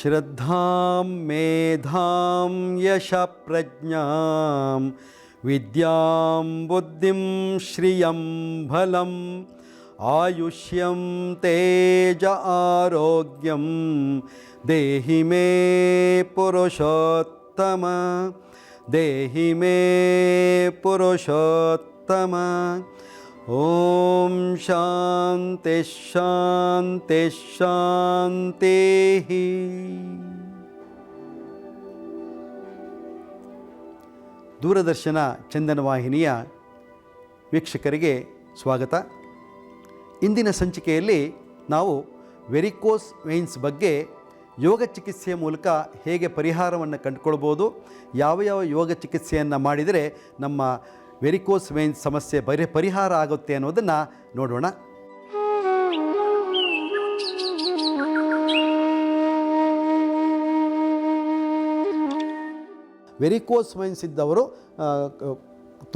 ಶ್ರದ್ಧಾಂ ಮೇಧಾಂ ಯಶಃಪ್ರಜ್ಞಾಂ ವಿದ್ಯಾಂ ಬುದ್ಧಿಂ ಶ್ರಿಯಂ ಬಲಂ ಆಯುಷ್ಯಂ ತೇಜ ಆರೋಗ್ಯಂ ದೇಹಿ ಮೇ ಪುರುಷೋತ್ತಮ ದೇಹಿ ಮೇ ಪುರುಷೋತ್ತಮ. ಓಂ ಶಾಂತಿ ಶಾಂತಿ ಶಾಂತಿ. ದೂರದರ್ಶನ ಚಂದನ ವಾಹಿನಿಯ ವೀಕ್ಷಕರಿಗೆ ಸ್ವಾಗತ. ಇಂದಿನ ಸಂಚಿಕೆಯಲ್ಲಿ ನಾವು ವೆರಿಕೋಸ್ ವೇನ್ಸ್ ಬಗ್ಗೆ ಯೋಗ ಚಿಕಿತ್ಸೆಯ ಮೂಲಕ ಹೇಗೆ ಪರಿಹಾರವನ್ನು ಕಂಡುಕೊಳ್ಬೋದು, ಯಾವ ಯಾವ ಯೋಗ ಚಿಕಿತ್ಸೆಯನ್ನು ಮಾಡಿದರೆ ನಮ್ಮ ವೆರಿಕೋಸ್ ವೇನ್ಸ್ ಸಮಸ್ಯೆ ಪರಿಹಾರ ಆಗುತ್ತೆ ಅನ್ನೋದನ್ನು ನೋಡೋಣ. ವೆರಿಕೋಸ್ ವೇನ್ಸ್ ಇದ್ದವರು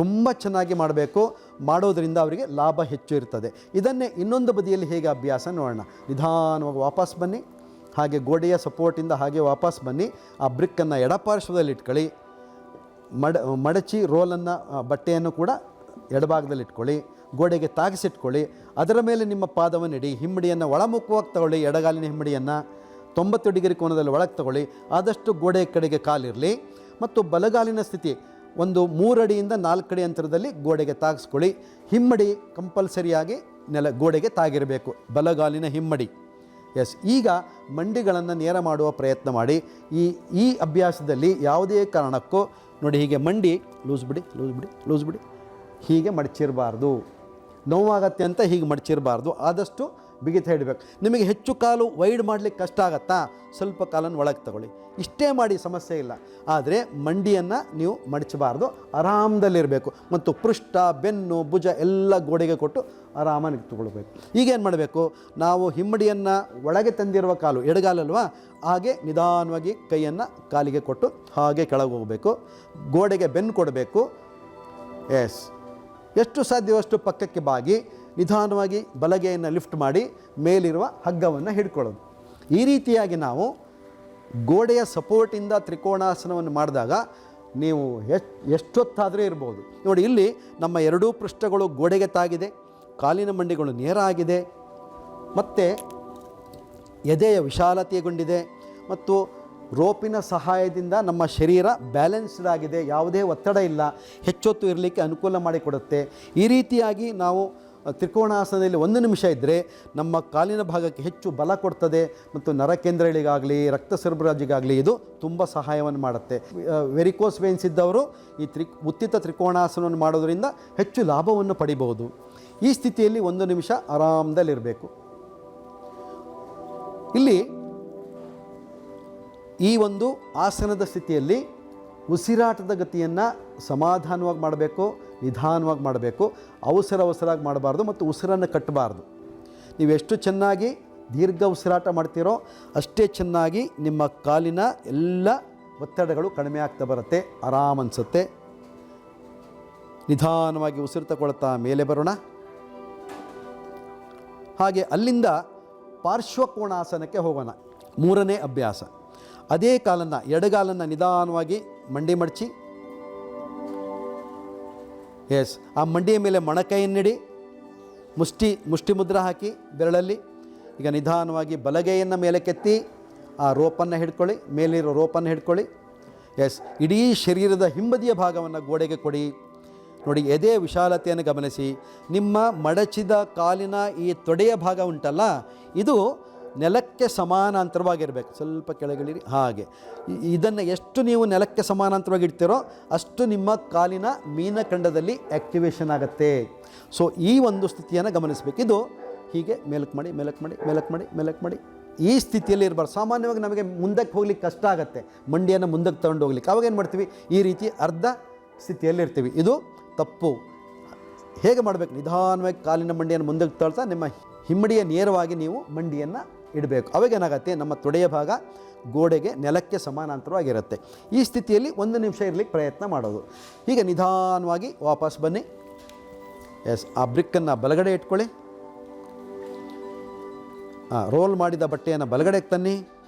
ತುಂಬ ಚೆನ್ನಾಗಿ ಮಾಡಬೇಕು, ಮಾಡೋದರಿಂದ ಅವರಿಗೆ ಲಾಭ ಹೆಚ್ಚು ಇರ್ತದೆ. ಇದನ್ನೇ ಇನ್ನೊಂದು ಬದಿಯಲ್ಲಿ ಹೇಗೆ ಅಭ್ಯಾಸ ನೋಡೋಣ. ನಿಧಾನವಾಗಿ ವಾಪಸ್ ಬನ್ನಿ, ಹಾಗೆ ಗೋಡೆಯ ಸಪೋರ್ಟಿಂದ ಹಾಗೆ ವಾಪಸ್ ಬನ್ನಿ. ಆ ಬ್ರಿಕ್ಕನ್ನು ಎಡಪಾರ್ಶ್ವದಲ್ಲಿ ಇಟ್ಕೊಳ್ಳಿ, ಮಡಚಿ ರೋಲನ್ನು ಬಟ್ಟೆಯನ್ನು ಕೂಡ ಎಡಭಾಗದಲ್ಲಿ ಇಟ್ಕೊಳ್ಳಿ, ಗೋಡೆಗೆ ತಾಗಿಸಿಟ್ಕೊಳ್ಳಿ. ಅದರ ಮೇಲೆ ನಿಮ್ಮ ಪಾದವನ್ನು ಇಡಿ, ಹಿಮ್ಮಡಿಯನ್ನು ಒಳಮುಖವಾಗಿ ತಗೊಳ್ಳಿ, ಎಡಗಾಲಿನ ಹಿಮ್ಮಡಿಯನ್ನು 90 ಡಿಗ್ರಿ ಕೋನದಲ್ಲಿ ಒಳಗೆ ತಗೊಳ್ಳಿ. ಆದಷ್ಟು ಗೋಡೆ ಕಡೆಗೆ ಕಾಲಿರಲಿ. ಮತ್ತು ಬಲಗಾಲಿನ ಸ್ಥಿತಿ ಒಂದು 3 ಅಡಿಯಿಂದ 4 ಅಡಿ ಅಂತರದಲ್ಲಿ ಗೋಡೆಗೆ ತಾಗಿಸ್ಕೊಳ್ಳಿ. ಹಿಮ್ಮಡಿ ಕಂಪಲ್ಸರಿಯಾಗಿ ಗೋಡೆಗೆ ತಾಗಿರಬೇಕು, ಬಲಗಾಲಿನ ಹಿಮ್ಮಡಿ. ಈಗ ಮಂಡಿಗಳನ್ನು ನೇರ ಮಾಡುವ ಪ್ರಯತ್ನ ಮಾಡಿ. ಈ ಅಭ್ಯಾಸದಲ್ಲಿ ಯಾವುದೇ ಕಾರಣಕ್ಕೂ ನೋಡಿ, ಹೀಗೆ ಮಂಡಿ ಲೂಸ್ ಬಿಡಿ, ಹೀಗೆ ಮಡಚಿರಬಾರ್ದು. ನೋವಾಗತ್ತೆ ಅಂತ ಹೀಗೆ ಮಡಚಿರಬಾರ್ದು, ಆದಷ್ಟು ಬಿಗಿತ ಹಿಡಬೇಕು. ನಿಮಗೆ ಹೆಚ್ಚು ಕಾಲು ವೈಡ್ ಮಾಡಲಿಕ್ಕೆ ಕಷ್ಟ ಆಗುತ್ತಾ, ಸ್ವಲ್ಪ ಕಾಲನ್ನು ಒಳಗೆ ತಗೊಳ್ಳಿ. ಇಷ್ಟೇ ಮಾಡಿ, ಸಮಸ್ಯೆ ಇಲ್ಲ. ಆದರೆ ಮಂಡಿಯನ್ನು ನೀವು ಮಡಚಬಾರ್ದು, ಆರಾಮದಲ್ಲಿರಬೇಕು. ಮತ್ತು ಪೃಷ್ಠ, ಬೆನ್ನು, ಭುಜ ಎಲ್ಲ ಗೋಡೆಗೆ ಕೊಟ್ಟು ಆರಾಮಾಗಿ ತಗೊಳ್ಬೇಕು. ಈಗೇನು ಮಾಡಬೇಕು, ನಾವು ಹಿಮ್ಮಡಿಯನ್ನು ಒಳಗೆ ತಂದಿರುವ ಕಾಲು ಎಡಗಾಲಲ್ವಾ, ಹಾಗೆ ನಿಧಾನವಾಗಿ ಕೈಯನ್ನು ಕಾಲಿಗೆ ಕೊಟ್ಟು ಹಾಗೆ ಕೆಳಗೆ ಹೋಗಬೇಕು. ಗೋಡೆಗೆ ಬೆನ್ನು ಕೊಡಬೇಕು. ಎಷ್ಟು ಸಾಧ್ಯವಷ್ಟು ಪಕ್ಕಕ್ಕೆ ಬಾಗಿ ನಿಧಾನವಾಗಿ ಬಲಗೈಯನ್ನು ಲಿಫ್ಟ್ ಮಾಡಿ ಮೇಲಿರುವ ಹಗ್ಗವನ್ನು ಹಿಡ್ಕೊಳ್ಳೋದು. ಈ ರೀತಿಯಾಗಿ ನಾವು ಗೋಡೆಯ ಸಪೋರ್ಟಿಂದ ತ್ರಿಕೋಣಾಸನವನ್ನು ಮಾಡಿದಾಗ ನೀವು ಎಷ್ಟೊತ್ತಾದರೂ ಇರ್ಬೋದು. ನೋಡಿ, ಇಲ್ಲಿ ನಮ್ಮ ಎರಡೂ ಪೃಷ್ಠಗಳು ಗೋಡೆಗೆ ತಾಗಿದೆ, ಕಾಲಿನ ಮಂಡಿಗಳು ನೇರ ಆಗಿದೆ, ಮತ್ತು ಎದೆಯ ವಿಶಾಲತೆಗೊಂಡಿದೆ, ಮತ್ತು ರೋಪಿನ ಸಹಾಯದಿಂದ ನಮ್ಮ ಶರೀರ ಬ್ಯಾಲೆನ್ಸ್ಡ್ ಆಗಿದೆ, ಯಾವುದೇ ಒತ್ತಡ ಇಲ್ಲ, ಹೆಚ್ಚೊತ್ತು ಇರಲಿಕ್ಕೆ ಅನುಕೂಲ ಮಾಡಿಕೊಡುತ್ತೆ. ಈ ರೀತಿಯಾಗಿ ನಾವು ತ್ರಿಕೋಣಾಸನದಲ್ಲಿ 1 ನಿಮಿಷ ಇದ್ದರೆ ನಮ್ಮ ಕಾಲಿನ ಭಾಗಕ್ಕೆ ಹೆಚ್ಚು ಬಲ ಕೊಡ್ತದೆ, ಮತ್ತು ನರಕೇಂದ್ರಗಳಿಗಾಗಲಿ ರಕ್ತ ಸರಬರಾಜಿಗಾಗಲಿ ಇದು ತುಂಬ ಸಹಾಯವನ್ನು ಮಾಡುತ್ತೆ. ವೆರಿಕೋಸ್ ವೇನ್ಸ್ ಇದ್ದವರು ಈ ಉತ್ತಿತ ತ್ರಿಕೋಣಾಸನವನ್ನು ಮಾಡೋದರಿಂದ ಹೆಚ್ಚು ಲಾಭವನ್ನು ಪಡಿಬಹುದು. ಈ ಸ್ಥಿತಿಯಲ್ಲಿ 1 ನಿಮಿಷ ಆರಾಮದಲ್ಲಿರಬೇಕು. ಇಲ್ಲಿ ಈ ಒಂದು ಆಸನದ ಸ್ಥಿತಿಯಲ್ಲಿ ಉಸಿರಾಟದ ಗತಿಯನ್ನು ಸಮಾಧಾನವಾಗಿ ಮಾಡಬೇಕು, ನಿಧಾನವಾಗಿ ಮಾಡಬೇಕು. ಅವಸರವಾಗಿ ಮಾಡಬಾರ್ದು ಮತ್ತು ಉಸಿರನ್ನು ಕಟ್ಟಬಾರ್ದು. ನೀವು ಎಷ್ಟು ಚೆನ್ನಾಗಿ ದೀರ್ಘ ಉಸಿರಾಟ ಮಾಡ್ತೀರೋ ಅಷ್ಟೇ ಚೆನ್ನಾಗಿ ನಿಮ್ಮ ಕಾಲಿನ ಎಲ್ಲ ಒತ್ತಡಗಳು ಕಡಿಮೆ ಆಗ್ತಾ ಬರುತ್ತೆ, ಆರಾಮ ಅನಿಸುತ್ತೆ. ನಿಧಾನವಾಗಿ ಉಸಿರು ತಗೊಳ್ತಾ ಮೇಲೆ ಬರೋಣ. ಹಾಗೆ ಅಲ್ಲಿಂದ ಪಾರ್ಶ್ವಕೋಣಾಸನಕ್ಕೆ ಹೋಗೋಣ. 3ನೇ ಅಭ್ಯಾಸ. ಅದೇ ಕಾಲನ್ನು ಎಡಗಾಲನ್ನು ನಿಧಾನವಾಗಿ ಮಂಡಿ ಮಡಚಿ, ಆ ಮಂಡಿಯ ಮೇಲೆ ಮೊಣಕೈಯನ್ನಿಡಿ, ಮುಷ್ಟಿ ಮುದ್ರ ಹಾಕಿ ಬೆರಳಲ್ಲಿ. ಈಗ ನಿಧಾನವಾಗಿ ಬಲಗೈಯನ್ನು ಮೇಲೆ ಕೆತ್ತಿ ಆ ರೋಪನ್ನು ಹಿಡ್ಕೊಳ್ಳಿ, ಮೇಲಿರೋ ರೋಪನ್ನು ಹಿಡ್ಕೊಳ್ಳಿ. ಇಡೀ ಶರೀರದ ಹಿಂಬದಿಯ ಭಾಗವನ್ನು ಗೋಡೆಗೆ ಕೊಡಿ. ನೋಡಿ, ಎದೆ ವಿಶಾಲತೆಯನ್ನು ಗಮನಿಸಿ. ನಿಮ್ಮ ಮಡಚಿದ ಕಾಲಿನ ಈ ತೊಡೆಯ ಭಾಗ ಉಂಟಲ್ಲ, ಇದು ನೆಲಕ್ಕೆ ಸಮಾನಾಂತರವಾಗಿರಬೇಕು. ಸ್ವಲ್ಪ ಕೆಳಗಿಳಿರಿ. ಹಾಗೆ ಇದನ್ನು ಎಷ್ಟು ನೀವು ನೆಲಕ್ಕೆ ಸಮಾನಾಂತರವಾಗಿ ಇಡ್ತೀರೋ ಅಷ್ಟು ನಿಮ್ಮ ಕಾಲಿನ ಮೀನಖಂಡದಲ್ಲಿ ಆ್ಯಕ್ಟಿವೇಶನ್ ಆಗುತ್ತೆ. ಸೊ ಈ ಒಂದು ಸ್ಥಿತಿಯನ್ನು ಗಮನಿಸಬೇಕು. ಇದು ಹೀಗೆ ಮೇಲಕ್ಕೆ ಮಾಡಿ ಈ ಸ್ಥಿತಿಯಲ್ಲಿ ಇರಬಾರ್ದು. ಸಾಮಾನ್ಯವಾಗಿ ನಮಗೆ ಮುಂದಕ್ಕೆ ಹೋಗ್ಲಿಕ್ಕೆ ಕಷ್ಟ ಆಗುತ್ತೆ, ಮಂಡಿಯನ್ನು ಮುಂದಕ್ಕೆ ತಗೊಂಡು ಹೋಗ್ಲಿಕ್ಕೆ. ಅವಾಗ ಏನು ಮಾಡ್ತೀವಿ, ಈ ರೀತಿ ಅರ್ಧ ಸ್ಥಿತಿಯಲ್ಲಿ ಇರ್ತೀವಿ. ಇದು ತಪ್ಪು. ಹೇಗೆ ಮಾಡಬೇಕು, ನಿಧಾನವಾಗಿ ಕಾಲಿನ ಮಂಡಿಯನ್ನು ಮುಂದಕ್ಕೆ ತಳ್ತಾ ನಿಮ್ಮ ಹಿಮ್ಮಡಿಯ ನೇರವಾಗಿ ನೀವು ಮಂಡಿಯನ್ನು ಇಡಬೇಕು. ಅವಾಗೇನಾಗತ್ತೆ, ನಮ್ಮ ತೊಡೆಯ ಭಾಗ ಗೋಡೆಗೆ ನೆಲಕ್ಕೆ ಸಮಾನಾಂತರವಾಗಿರುತ್ತೆ. ಈ ಸ್ಥಿತಿಯಲ್ಲಿ 1 ನಿಮಿಷ ಇರಲಿಕ್ಕೆ ಪ್ರಯತ್ನ ಮಾಡೋದು. ಹೀಗೆ ನಿಧಾನವಾಗಿ ವಾಪಸ್ ಬನ್ನಿ. ಆ ಬ್ರಿಕ್ಕನ್ನು ಬಲಗಡೆ ಇಟ್ಕೊಳ್ಳಿ. ರೋಲ್ ಮಾಡಿದ ಬಟ್ಟೆಯನ್ನು ಬಲಗಡೆಗೆ ತನ್ನಿ.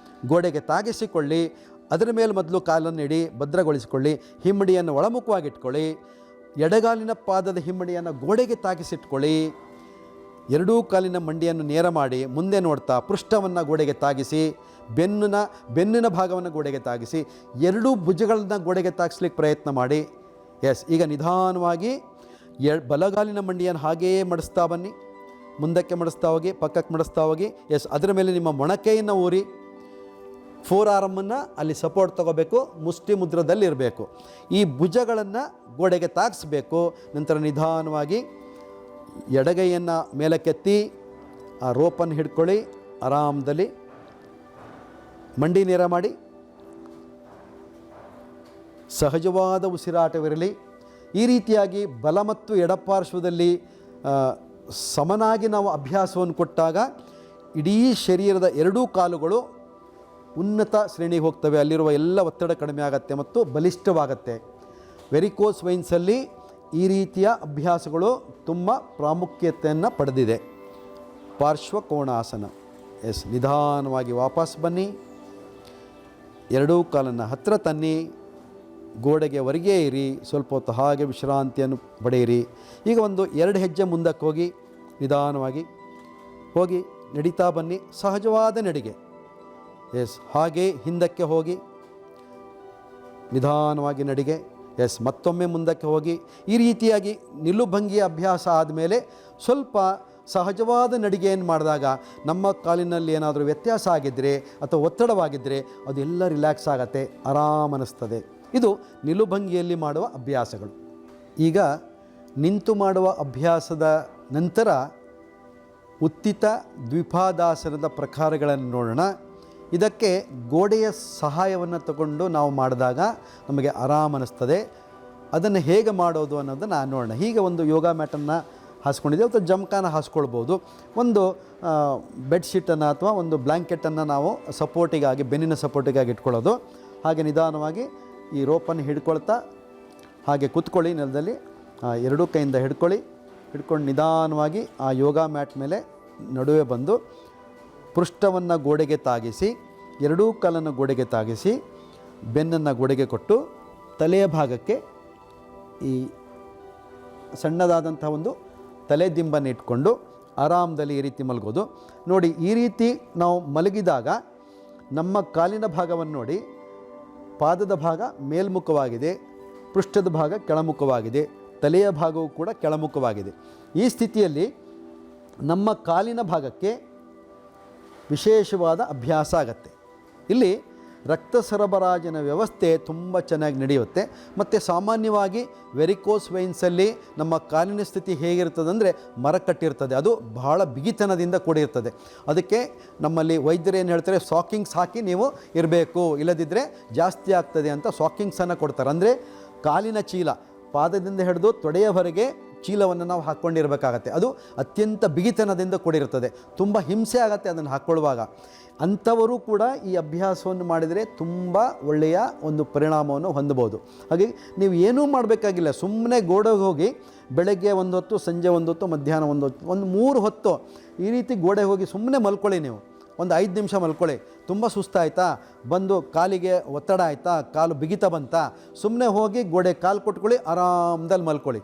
ಗೋಡೆಗೆ ತಾಗಿಸಿಕೊಳ್ಳಿ. ಅದರ ಮೇಲೆ ಮೊದಲು ಕಾಲನ್ನು ಇಡಿ, ಭದ್ರಗೊಳಿಸಿಕೊಳ್ಳಿ. ಹಿಮ್ಮಡಿಯನ್ನು ಒಳಮುಖವಾಗಿಟ್ಕೊಳ್ಳಿ. ಎಡಗಾಲಿನ ಪಾದದ ಹಿಮ್ಮಡಿಯನ್ನು ಗೋಡೆಗೆ ತಾಗಿಸಿಟ್ಕೊಳ್ಳಿ. ಎರಡೂ ಕಾಲಿನ ಮಂಡಿಯನ್ನು ನೇರ ಮಾಡಿ ಮುಂದೆ ನೋಡ್ತಾ ಪೃಷ್ಠವನ್ನು ಗೋಡೆಗೆ ತಾಗಿಸಿ, ಬೆನ್ನಿನ ಭಾಗವನ್ನು ಗೋಡೆಗೆ ತಾಗಿಸಿ, ಎರಡೂ ಭುಜಗಳನ್ನು ಗೋಡೆಗೆ ತಾಗಿಸ್ಲಿಕ್ಕೆ ಪ್ರಯತ್ನ ಮಾಡಿ. ಎಸ್, ಈಗ ನಿಧಾನವಾಗಿ ಬಲಗಾಲಿನ ಮಂಡಿಯನ್ನು ಹಾಗೆಯೇ ಮಡಿಸ್ತಾ ಬನ್ನಿ. ಮುಂದಕ್ಕೆ ಮಡಿಸ್ತಾ ಹೋಗಿ, ಪಕ್ಕಕ್ಕೆ ಮಡಿಸ್ತಾ ಹೋಗಿ. ಎಸ್, ಅದರ ಮೇಲೆ ನಿಮ್ಮ ಮೊಣಕೈಯನ್ನು ಊರಿ ಫೋರ್ ಆರ್ಮನ್ನು ಅಲ್ಲಿ ಸಪೋರ್ಟ್ ತಗೋಬೇಕು, ಮುಷ್ಟಿ ಮುದ್ರದಲ್ಲಿರಬೇಕು. ಈ ಭುಜಗಳನ್ನು ಗೋಡೆಗೆ ತಾಗಿಸ್ಬೇಕು. ನಂತರ ನಿಧಾನವಾಗಿ ಎಡಗೈಯನ್ನು ಮೇಲಕ್ಕೆತ್ತಿ ಆ ರೋಪನ್ನು ಹಿಡ್ಕೊಳ್ಳಿ. ಆರಾಮದಲ್ಲಿ ಮಂಡಿ ನೇರ ಮಾಡಿ. ಸಹಜವಾದ ಉಸಿರಾಟವಿರಲಿ. ಈ ರೀತಿಯಾಗಿ ಬಲ ಮತ್ತು ಎಡಪಾರ್ಶ್ವದಲ್ಲಿ ಸಮನಾಗಿ ನಾವು ಅಭ್ಯಾಸವನ್ನು ಕೊಟ್ಟಾಗ ಇಡೀ ಶರೀರದ ಎರಡೂ ಕಾಲುಗಳು ಉನ್ನತ ಶ್ರೇಣಿಗೆ ಹೋಗ್ತವೆ. ಅಲ್ಲಿರುವ ಎಲ್ಲ ಒತ್ತಡ ಕಡಿಮೆ ಆಗುತ್ತೆ ಮತ್ತು ಬಲಿಷ್ಠವಾಗುತ್ತೆ. ವೆರಿಕೋಸ್ ವೈನ್ಸಲ್ಲಿ ಈ ರೀತಿಯ ಅಭ್ಯಾಸಗಳು ತುಂಬ ಪ್ರಾಮುಖ್ಯತೆಯನ್ನು ಪಡೆದಿದೆ. ಪಾರ್ಶ್ವಕೋಣಾಸನ. ಎಸ್, ನಿಧಾನವಾಗಿ ವಾಪಸ್ ಬನ್ನಿ. ಎರಡೂ ಕಾಲನ್ನು ಹತ್ತಿರ ತನ್ನಿ. ಗೋಡೆಗೆ ಹೊರಗೆ ಇರಿ. ಸ್ವಲ್ಪ ಹೊತ್ತು ಹಾಗೆ ವಿಶ್ರಾಂತಿಯನ್ನು ಪಡೆಯಿರಿ. ಈಗ ಒಂದು 2 ಹೆಜ್ಜೆ ಮುಂದಕ್ಕೆ ಹೋಗಿ ನಿಧಾನವಾಗಿ ಹೋಗಿ ನಡೀತಾ ಬನ್ನಿ. ಸಹಜವಾದ ನಡಿಗೆ. ಎಸ್, ಹಾಗೆ ಹಿಂದಕ್ಕೆ ಹೋಗಿ ನಿಧಾನವಾಗಿ ನಡಿಗೆ. ಎಸ್, ಮತ್ತೊಮ್ಮೆ ಮುಂದಕ್ಕೆ ಹೋಗಿ. ಈ ರೀತಿಯಾಗಿ ನಿಲುಭಂಗಿಯ ಅಭ್ಯಾಸ ಆದಮೇಲೆ ಸ್ವಲ್ಪ ಸಹಜವಾದ ನಡಿಗೆಯನ್ನು ಮಾಡಿದಾಗ ನಮ್ಮ ಕಾಲಿನಲ್ಲಿ ಏನಾದರೂ ವ್ಯತ್ಯಾಸ ಆಗಿದ್ದರೆ ಅಥವಾ ಒತ್ತಡವಾಗಿದ್ದರೆ ಅದೆಲ್ಲ ರಿಲ್ಯಾಕ್ಸ್ ಆಗುತ್ತೆ, ಆರಾಮ ಅನ್ನಿಸ್ತದೆ. ಇದು ನಿಲುಭಂಗಿಯಲ್ಲಿ ಮಾಡುವ ಅಭ್ಯಾಸಗಳು. ಈಗ ನಿಂತು ಮಾಡುವ ಅಭ್ಯಾಸದ ನಂತರ ಉತ್ತಿತ ದ್ವಿಪಾದಾಸನದ ಪ್ರಕಾರಗಳನ್ನು ನೋಡೋಣ. ಇದಕ್ಕೆ ಗೋಡೆಯ ಸಹಾಯವನ್ನು ತಗೊಂಡು ನಾವು ಮಾಡಿದಾಗ ನಮಗೆ ಆರಾಮ ಅನ್ನಿಸ್ತದೆ. ಅದನ್ನು ಹೇಗೆ ಮಾಡೋದು ಅನ್ನೋದನ್ನು ನೋಡೋಣ. ಹೀಗೆ ಒಂದು ಯೋಗ ಮ್ಯಾಟನ್ನು ಹಾಸ್ಕೊಂಡಿದ್ದೀವಿ ಅಥವಾ ಜಮ್ಕಾನ ಹಾಸ್ಕೊಳ್ಬೋದು. ಒಂದು ಬೆಡ್ಶೀಟನ್ನು ಅಥವಾ ಒಂದು ಬ್ಲ್ಯಾಂಕೆಟನ್ನು ನಾವು ಸಪೋರ್ಟಿಗಾಗಿ, ಬೆನ್ನಿನ ಸಪೋರ್ಟಿಗಾಗಿ ಇಟ್ಕೊಳ್ಳೋದು. ಹಾಗೆ ನಿಧಾನವಾಗಿ ಈ ರೋಪನ್ನು ಹಿಡ್ಕೊಳ್ತಾ ಹಾಗೆ ಕೂತ್ಕೊಳ್ಳಿ ನೆಲದಲ್ಲಿ. ಎರಡೂ ಕೈಯಿಂದ ಹಿಡ್ಕೊಂಡು ನಿಧಾನವಾಗಿ ಆ ಯೋಗ ಮ್ಯಾಟ್ ಮೇಲೆ ನಡುವೆ ಬಂದು ಪೃಷ್ಠವನ್ನು ಗೋಡೆಗೆ ತಾಗಿಸಿ, ಎರಡೂ ಕಾಲನ್ನು ಗೋಡೆಗೆ ತಾಗಿಸಿ, ಬೆನ್ನನ್ನು ಗೋಡೆಗೆ ಕೊಟ್ಟು ತಲೆಯ ಭಾಗಕ್ಕೆ ಈ ಸಣ್ಣದಾದಂಥ ಒಂದು ತಲೆದಿಂಬನ್ನು ಇಟ್ಕೊಂಡು ಆರಾಮದಲ್ಲಿ ಈ ರೀತಿ ಮಲಗೋದು. ನೋಡಿ, ಈ ರೀತಿ ನಾವು ಮಲಗಿದಾಗ ನಮ್ಮ ಕಾಲಿನ ಭಾಗವನ್ನು ನೋಡಿ, ಪಾದದ ಭಾಗ ಮೇಲ್ಮುಖವಾಗಿದೆ, ಪೃಷ್ಠದ ಭಾಗ ಕೆಳಮುಖವಾಗಿದೆ, ತಲೆಯ ಭಾಗವು ಕೂಡ ಕೆಳಮುಖವಾಗಿದೆ. ಈ ಸ್ಥಿತಿಯಲ್ಲಿ ನಮ್ಮ ಕಾಲಿನ ಭಾಗಕ್ಕೆ ವಿಶೇಷವಾದ ಅಭ್ಯಾಸ ಆಗತ್ತೆ. ಇಲ್ಲಿ ರಕ್ತ ಸರಬರಾಜಿನ ವ್ಯವಸ್ಥೆ ತುಂಬ ಚೆನ್ನಾಗಿ ನಡೆಯುತ್ತೆ. ಮತ್ತು ಸಾಮಾನ್ಯವಾಗಿ ವೆರಿಕೋಸ್ ವೈನ್ಸಲ್ಲಿ ನಮ್ಮ ಕಾಲಿನ ಸ್ಥಿತಿ ಹೇಗಿರ್ತದೆ ಅಂದರೆ ಮರಕಟ್ಟಿರ್ತದೆ. ಅದು ಬಹಳ ಬಿಗಿತನದಿಂದ ಕೂಡಿರ್ತದೆ. ಅದಕ್ಕೆ ನಮ್ಮಲ್ಲಿ ವೈದ್ಯರು ಏನು ಹೇಳ್ತಾರೆ, ಸಾಕಿಂಗ್ಸ್ ಹಾಕಿ ನೀವು ಇರಬೇಕು, ಇಲ್ಲದಿದ್ದರೆ ಜಾಸ್ತಿ ಆಗ್ತದೆ ಅಂತ ಸಾಕಿಂಗ್ಸನ್ನು ಕೊಡ್ತಾರೆ. ಅಂದರೆ ಕಾಲಿನ ಚೀಲ, ಪಾದದಿಂದ ಹಿಡಿದು ತೊಡೆಯವರೆಗೆ ಚೀಲವನ್ನು ನಾವು ಹಾಕ್ಕೊಂಡಿರಬೇಕಾಗತ್ತೆ. ಅದು ಅತ್ಯಂತ ಬಿಗಿತನದಿಂದ ಕೂಡಿರುತ್ತದೆ. ತುಂಬ ಹಿಂಸೆ ಆಗುತ್ತೆ ಅದನ್ನು ಹಾಕ್ಕೊಳ್ಳುವಾಗ. ಅಂಥವರು ಕೂಡ ಈ ಅಭ್ಯಾಸವನ್ನು ಮಾಡಿದರೆ ತುಂಬ ಒಳ್ಳೆಯ ಒಂದು ಪರಿಣಾಮವನ್ನು ಹೊಂದಬಹುದು. ಹಾಗೆ ನೀವು ಏನೂ ಮಾಡಬೇಕಾಗಿಲ್ಲ, ಸುಮ್ಮನೆ ಗೋಡೆಗೆ ಹೋಗಿ ಬೆಳಗ್ಗೆ ಒಂದು ಹೊತ್ತು, ಸಂಜೆ ಒಂದು ಹೊತ್ತು, ಮಧ್ಯಾಹ್ನ ಒಂದು ಹೊತ್ತು, ಒಂದು 3 ಹೊತ್ತು ಈ ರೀತಿ ಗೋಡೆಗೆ ಹೋಗಿ ಸುಮ್ಮನೆ ಮಲ್ಕೊಳ್ಳಿ. ನೀವು ಒಂದು 5 ನಿಮಿಷ ಮಲ್ಕೊಳ್ಳಿ. ತುಂಬ ಸುಸ್ತಾಯ್ತಾ, ಬಂದು ಕಾಲಿಗೆ ಒತ್ತಡ ಆಯಿತಾ, ಕಾಲು ಬಿಗಿತ ಬಂತಾ, ಸುಮ್ಮನೆ ಹೋಗಿ ಗೋಡೆ ಕಾಲು ಕೊಟ್ಕೊಳ್ಳಿ, ಆರಾಮದಲ್ಲಿ ಮಲ್ಕೊಳ್ಳಿ.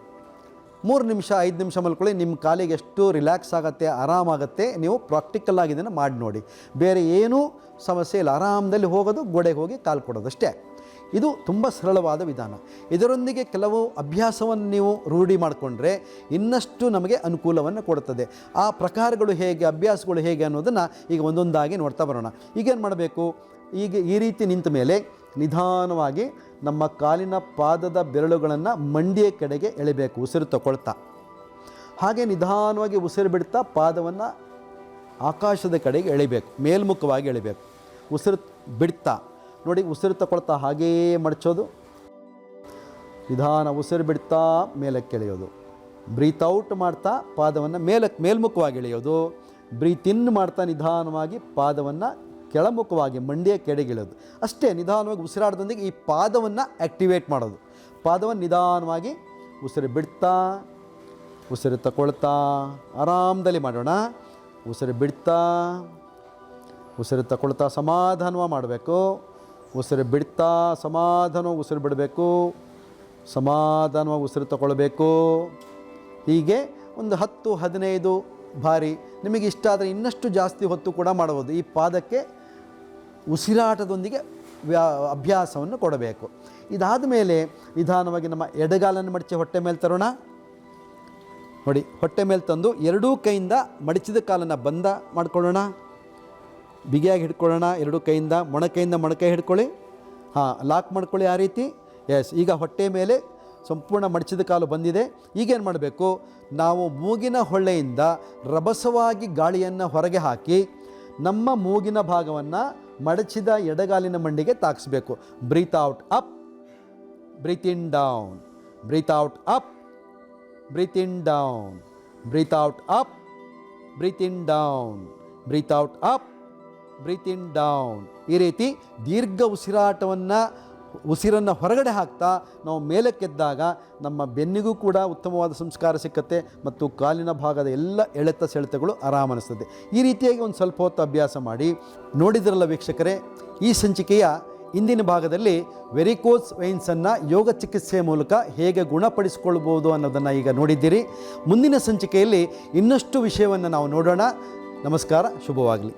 3 ನಿಮಿಷ 5 ನಿಮಿಷ ಮಲ್ಕೊಳ್ಳಿ. ನಿಮ್ಮ ಕಾಲಿಗೆ ಎಷ್ಟು ರಿಲ್ಯಾಕ್ಸ್ ಆಗುತ್ತೆ, ಆರಾಮಾಗುತ್ತೆ. ನೀವು ಪ್ರಾಕ್ಟಿಕಲ್ ಆಗಿ ಇದನ್ನು ಮಾಡಿ ನೋಡಿ. ಬೇರೆ ಏನೂ ಸಮಸ್ಯೆ ಇಲ್ಲ. ಆರಾಮದಲ್ಲಿ ಹೋಗೋದು, ಗೋಡೆಗೆ ಹೋಗಿ ಕಾಲು ಕೊಡೋದು ಅಷ್ಟೇ. ಇದು ತುಂಬ ಸರಳವಾದ ವಿಧಾನ. ಇದರೊಂದಿಗೆ ಕೆಲವು ಅಭ್ಯಾಸವನ್ನು ನೀವು ರೂಢಿ ಮಾಡಿಕೊಂಡ್ರೆ ಇನ್ನಷ್ಟು ನಮಗೆ ಅನುಕೂಲವನ್ನು ಕೊಡುತ್ತದೆ. ಆ ಪ್ರಕಾರಗಳು ಹೇಗೆ, ಅಭ್ಯಾಸಗಳು ಹೇಗೆ ಅನ್ನೋದನ್ನು ಈಗ ಒಂದೊಂದಾಗಿ ನೋಡ್ತಾ ಬರೋಣ. ಈಗೇನು ಮಾಡಬೇಕು, ಈಗ ಈ ರೀತಿ ನಿಂತ ಮೇಲೆ ನಿಧಾನವಾಗಿ ನಮ್ಮ ಕಾಲಿನ ಪಾದದ ಬೆರಳುಗಳನ್ನು ಮಂಡಿಯ ಕಡೆಗೆ ಎಳಿಬೇಕು, ಉಸಿರು ತಗೊಳ್ತಾ. ಹಾಗೆ ನಿಧಾನವಾಗಿ ಉಸಿರು ಬಿಡ್ತಾ ಪಾದವನ್ನು ಆಕಾಶದ ಕಡೆಗೆ ಎಳಿಬೇಕು, ಮೇಲ್ಮುಖವಾಗಿ ಎಳಿಬೇಕು. ಉಸಿರು ಬಿಡ್ತಾ ನೋಡಿ, ಉಸಿರು ತಗೊಳ್ತಾ ಹಾಗೆಯೇ ಮಡಚೋದು. ನಿಧಾನ ಉಸಿರು ಬಿಡ್ತಾ ಮೇಲಕ್ಕೆ ಎಳೆಯೋದು. ಬ್ರೀತ್ ಔಟ್ ಮಾಡ್ತಾ ಪಾದವನ್ನು ಮೇಲ್ಮುಖವಾಗಿ ಎಳೆಯೋದು. ಬ್ರೀತ್ ಇನ್ ಮಾಡ್ತಾ ನಿಧಾನವಾಗಿ ಪಾದವನ್ನು ಕೆಳಮುಖವಾಗಿ ಮಂಡಿಯ ಕೆಳಗಿಳಿಯೋದು. ಅಷ್ಟೇ, ನಿಧಾನವಾಗಿ ಉಸಿರಾಟದೊಂದಿಗೆ ಈ ಪಾದವನ್ನು ಆ್ಯಕ್ಟಿವೇಟ್ ಮಾಡೋದು. ಪಾದವನ್ನು ನಿಧಾನವಾಗಿ ಉಸಿರು ಬಿಡ್ತಾ, ಉಸಿರು ತಗೊಳ್ತಾ ಆರಾಮದಲ್ಲಿ ಮಾಡೋಣ. ಉಸಿರು ಬಿಡ್ತಾ ಉಸಿರು ತಗೊಳ್ತಾ ಸಮಾಧಾನವಾಗಿ ಮಾಡಬೇಕು. ಉಸಿರು ಬಿಡ್ತಾ ಸಮಾಧಾನವಾಗಿ ಉಸಿರು ಬಿಡಬೇಕು. ಸಮಾಧಾನವಾಗಿ ಉಸಿರು ತಗೊಳ್ಬೇಕು. ಹೀಗೆ ಒಂದು 10-15 ಬಾರಿ ನಿಮಗೆ ಇಷ್ಟ ಆದರೆ ಇನ್ನಷ್ಟು ಜಾಸ್ತಿ ಹೊತ್ತು ಕೂಡ ಮಾಡಬಹುದು. ಈ ಪಾದಕ್ಕೆ ಉಸಿರಾಟದೊಂದಿಗೆ ಅಭ್ಯಾಸವನ್ನು ಕೊಡಬೇಕು. ಇದಾದ ಮೇಲೆ ನಿಧಾನವಾಗಿ ನಮ್ಮ ಎಡಗಾಲನ್ನು ಮಡಚಿ ಹೊಟ್ಟೆ ಮೇಲೆ ತರೋಣ. ನೋಡಿ, ಹೊಟ್ಟೆ ಮೇಲೆ ತಂದು ಎರಡೂ ಕೈಯಿಂದ ಮಡಚಿದ ಕಾಲನ್ನು ಬಂದ ಮಾಡ್ಕೊಳ್ಳೋಣ. ಬಿಗಿಯಾಗಿ ಹಿಡ್ಕೊಳ್ಳೋಣ. ಎರಡೂ ಕೈಯಿಂದ ಮೊಣಕೈ ಹಿಡ್ಕೊಳ್ಳಿ. ಲಾಕ್ ಮಾಡ್ಕೊಳ್ಳಿ ಆ ರೀತಿ. ಎಸ್, ಈಗ ಹೊಟ್ಟೆ ಮೇಲೆ ಸಂಪೂರ್ಣ ಮಡಚಿದ ಕಾಲು ಬಂದಿದೆ. ಈಗೇನು ಮಾಡಬೇಕು, ನಾವು ಮೂಗಿನ ಹೊಳ್ಳೆಯಿಂದ ರಭಸವಾಗಿ ಗಾಳಿಯನ್ನು ಹೊರಗೆ ಹಾಕಿ ನಮ್ಮ ಮೂಗಿನ ಭಾಗವನ್ನು ಮಡಚಿದ ಎಡಗಾಲಿನ ಮಂಡಿಗೆ ತಾಕಿಸ್ಬೇಕು. Breathe out up, breathe in down, breathe out up, breathe in down, breathe out up, breathe in down, breathe out up, breathe in down. ಈ ರೀತಿ ದೀರ್ಘ ಉಸಿರನ್ನು ಹೊರಗಡೆ ಹಾಕ್ತಾ ನಾವು ಮೇಲಕ್ಕೆದ್ದಾಗ ನಮ್ಮ ಬೆನ್ನಿಗೂ ಕೂಡ ಉತ್ತಮವಾದ ಸಂಸ್ಕಾರ ಸಿಕ್ಕತ್ತೆ ಮತ್ತು ಕಾಲಿನ ಭಾಗದ ಎಲ್ಲ ಎಳೆತ ಸೆಳೆತಗಳು ಆರಾಮನಿಸ್ತದೆ. ಈ ರೀತಿಯಾಗಿ ಒಂದು ಸ್ವಲ್ಪ ಹೊತ್ತು ಅಭ್ಯಾಸ ಮಾಡಿ. ನೋಡಿದ್ರಲ್ಲ ವೀಕ್ಷಕರೇ, ಈ ಸಂಚಿಕೆಯ ಇಂದಿನ ಭಾಗದಲ್ಲಿ ವೆರಿಕೋಸ್ ವೈನ್ಸನ್ನು ಯೋಗ ಚಿಕಿತ್ಸೆಯ ಮೂಲಕ ಹೇಗೆ ಗುಣಪಡಿಸಿಕೊಳ್ಬೋದು ಅನ್ನೋದನ್ನು ಈಗ ನೋಡಿದ್ದೀರಿ. ಮುಂದಿನ ಸಂಚಿಕೆಯಲ್ಲಿ ಇನ್ನಷ್ಟು ವಿಷಯವನ್ನು ನಾವು ನೋಡೋಣ. ನಮಸ್ಕಾರ, ಶುಭವಾಗಲಿ.